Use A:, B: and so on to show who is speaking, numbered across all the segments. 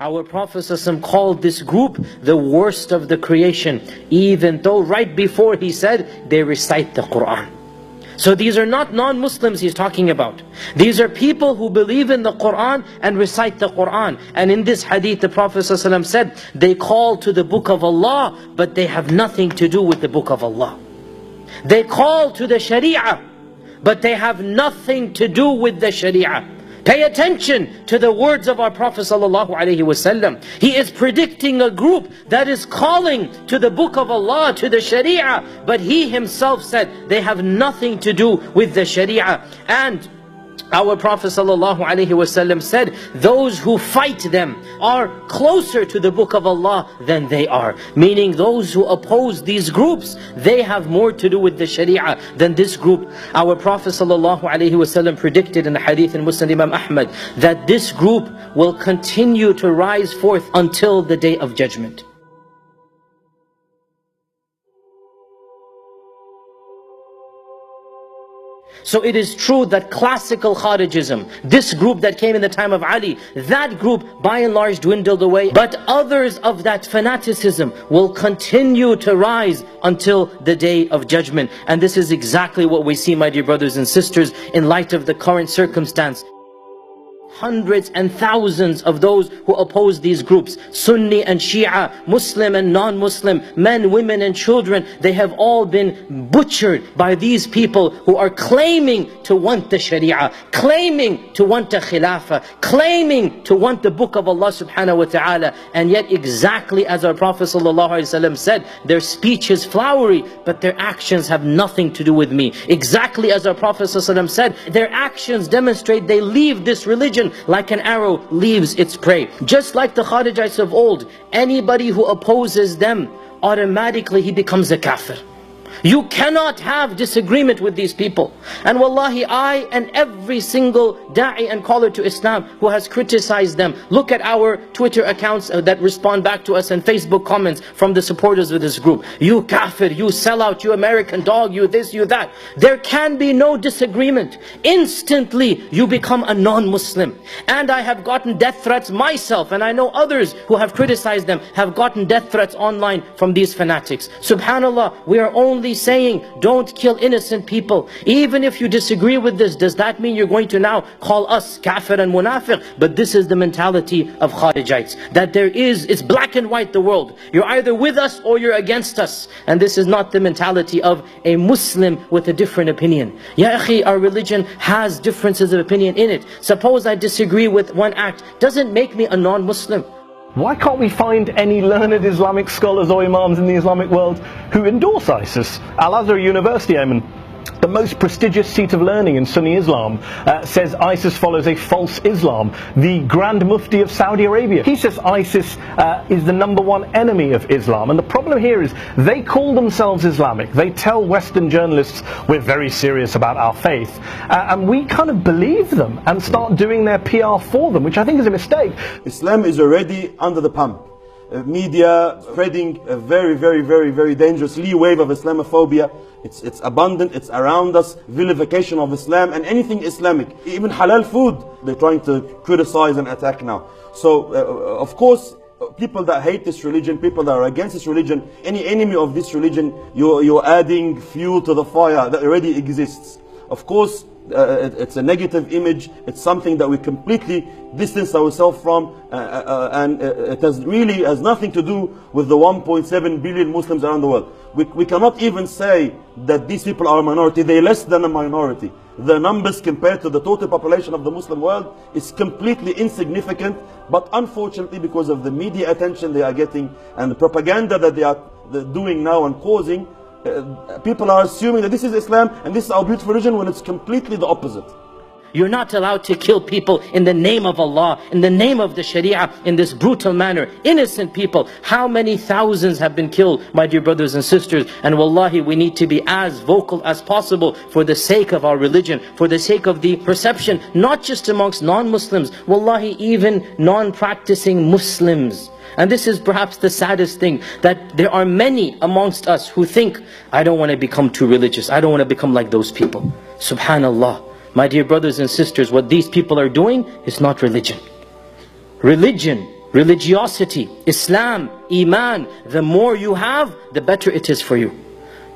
A: Our Prophet ﷺ called this group the worst of the creation, even though right before he said they recite the Qur'an. So these are not non-Muslims he's talking about. These are people who believe in the Qur'an and recite the Qur'an. And in this hadith the Prophet ﷺ said, they call to the book of Allah, but they have nothing to do with the book of Allah. They call to the Sharia, but they have nothing to do with the Sharia. Pay attention to the words of our Prophet ﷺ. He is predicting a group that is calling to the book of Allah, to the Sharia, but he himself said they have nothing to do with the Sharia. And our Prophet ﷺ said, those who fight them are closer to the book of Allah than they are. Meaning those who oppose these groups, they have more to do with the Sharia than this group. Our Prophet ﷺ predicted in the hadith in Musnad Imam Ahmad that this group will continue to rise forth until the Day of Judgment. So it is true that classical Kharijism, this group that came in the time of Ali, that group by and large dwindled away. But others of that fanaticism will continue to rise until the Day of Judgment. And this is exactly what we see, my dear brothers and sisters, in light of the current circumstance. Hundreds and thousands of those who oppose these groups, Sunni and Shia, Muslim and non-Muslim, men, women and children, they have all been butchered by these people who are claiming to want the Sharia, claiming to want the Khilafah, claiming to want the book of Allah subhanahu wa ta'ala. And yet exactly as our Prophet ﷺ said, their speech is flowery, but their actions have nothing to do with me. Exactly as our Prophet ﷺ said, their actions demonstrate they leave this religion like an arrow leaves its prey. Just like the Kharijites of old, anybody who opposes them, automatically he becomes a kafir. You cannot have disagreement with these people. And wallahi, I and every single da'i and caller to Islam who has criticized them, look at our Twitter accounts that respond back to us and Facebook comments from the supporters of this group. You kafir, you sellout, you American dog, you this, you that. There can be no disagreement. Instantly you become a non-Muslim. And I have gotten death threats myself, and I know others who have criticized them have gotten death threats online from these fanatics. Subhanallah, we are only saying don't kill innocent people. Even if you disagree with this, does that mean you're going to now call us kafir and munafiq? But this is the mentality of Kharijites, that it's black and white, the world. You're either with us or you're against us. And this is not the mentality of a Muslim with a different opinion. Ya akhi, our religion has differences of opinion in it. Suppose I disagree with one act, doesn't make me a non-Muslim.
B: Why can't we find any learned Islamic scholars or imams in the Islamic world who endorse ISIS? Al-Azhar University, Ayman, the most prestigious seat of learning in Sunni Islam, says ISIS follows a false Islam. The Grand Mufti of Saudi Arabia, he says ISIS is the #1 enemy of Islam. And the problem here is they call themselves Islamic. They tell Western journalists we're very serious about our faith. And we kind of believe them and start doing their PR for them, which I think is a mistake.
C: Islam is already under the pump. Media spreading a very, very, very, very dangerous wave of Islamophobia. It's abundant, it's around us, vilification of Islam and anything Islamic. Even halal food, they're trying to criticize and attack now. So, of course, people that hate this religion, people that are against this religion, any enemy of this religion, you're adding fuel to the fire that already exists. Of course, it's a negative image, it's something that we completely distance ourselves from, and it has nothing to do with the 1.7 billion Muslims around the world. We cannot even say that these people are a minority. They're less than a minority. The numbers compared to the total population of the Muslim world is completely insignificant, but unfortunately because of the media attention they are getting and the propaganda that they are doing now and causing, people are assuming that this is Islam and this is our beautiful religion, when it's completely the opposite.
A: You're not allowed to kill people in the name of Allah, in the name of the Sharia, in this brutal manner. Innocent people. How many thousands have been killed, my dear brothers and sisters? And wallahi, we need to be as vocal as possible for the sake of our religion, for the sake of the perception, not just amongst non-Muslims, wallahi, even non-practicing Muslims. And this is perhaps the saddest thing, that there are many amongst us who think, I don't want to become too religious, I don't want to become like those people. Subhanallah. My dear brothers and sisters, what these people are doing is not religion. Religion religiosity, Islam, Iman, the more you have, the better it is for you.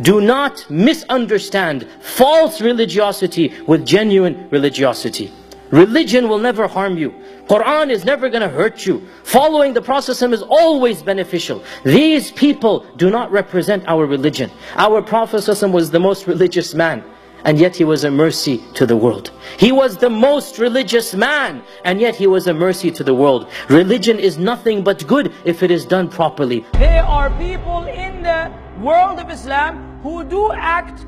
A: Do not misunderstand false religiosity with genuine religiosity. Religion will never harm you. Quran is never going to hurt you. Following the Prophet is always beneficial. These people do not represent our religion. Our Prophet was the most religious man, and yet he was a mercy to the world. He was the most religious man, and yet he was a mercy to the world. Religion is nothing but good if it is done properly.
D: There are people in the world of Islam who do act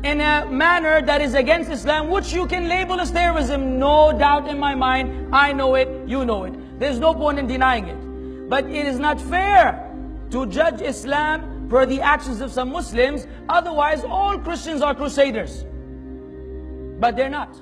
D: in a manner that is against Islam, which you can label as terrorism. No doubt in my mind. I know it, you know it. There's no point in denying it. But it is not fair to judge Islam per the actions of some Muslims. Otherwise, all Christians are crusaders. But they're not.